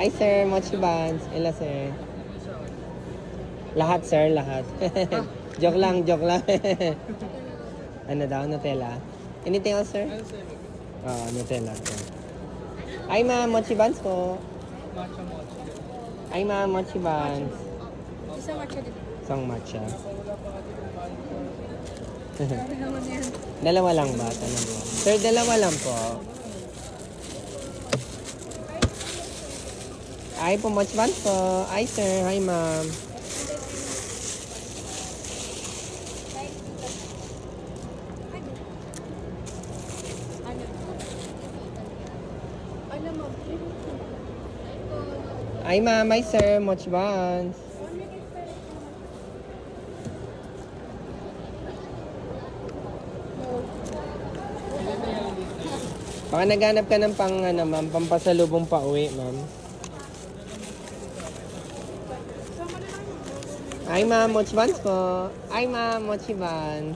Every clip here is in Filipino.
Ay, sir, mochi buns. Ila, sir. Lahat, sir, lahat. Joke lang, joke lang. Ano daw, Nutella? Anything else, sir? Oo, Nutella. Sir. Ay, ma'am, mochi buns po. Ay, ma'am, mochi buns. Isang matcha din. Isang matcha. Ano naman yan? Dalawa lang ba? Tanong mo. Sir, dalawa lang po. Ay po, mochi buns po. Ay, sir. Hi, ma'am. Ano? Ano mo? Ay, ma'am. Ay, sir. Mochi buns. Baka naghanap ka ng pang, ano, ma'am, pampasalubong pa uwi, ma'am. Ay, ma'am. Mochi buns po. Ay, ma'am. Mochi buns.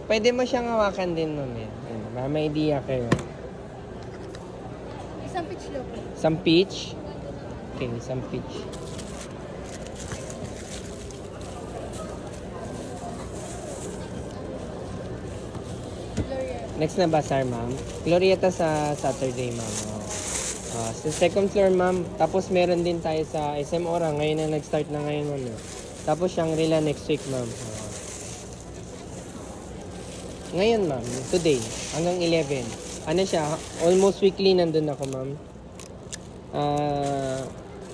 Pwede mo siyang hawakan din, ma'am. Yan. Baka may idea kayo. Isang peach loaf. Some peach. Okay, some peach. L'Oreal. Next na bazaar, ma'am. Glorieta sa Saturday, ma'am. Sa second floor, ma'am. Tapos meron din tayo sa SM Ora. Ngayon na nag-start na ngayon, ma'am. Tapos Shangri-La next week, ma'am. Ngayon, ma'am. Today. Hanggang 11. Ano siya? Almost weekly nandun ako, ma'am.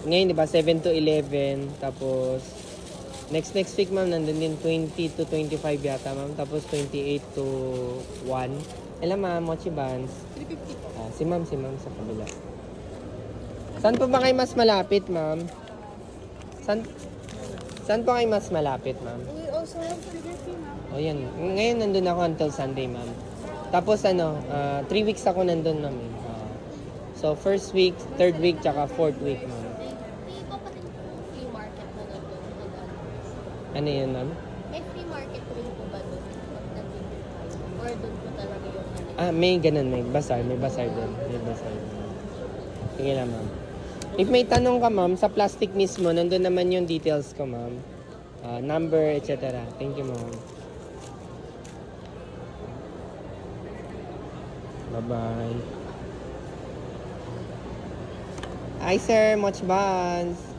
Ngayon, di ba? 7 to 11. Tapos, next week, ma'am, nandun din 20 to 25 yata, ma'am. Tapos, 28 to 1. Alam, ma'am, mochi buns. 350 po. Si ma'am sa kabila. Saan po ba kayo mas malapit, ma'am? Saan po kayo mas malapit, ma'am? We also have calligraphy, ma'am. O yan. Ngayon nandun ako until Sunday, ma'am. Tapos 3 weeks ako nandun, ma'am. So first week, third week, tsaka fourth week, ma'am. May iba pa din po flea market na nandun. Ano yun, ma'am? May flea market rin po ba doon? Or doon po talaga yung May ganun, may bazaar doon. May bazaar doon. Sige lang, ma'am. If may tanong ka, ma'am, sa plastic mismo, nandun naman yung details ko, ma'am. Number, etc. Thank you, ma'am. Bye-bye. Hi, sir. Mochi buns.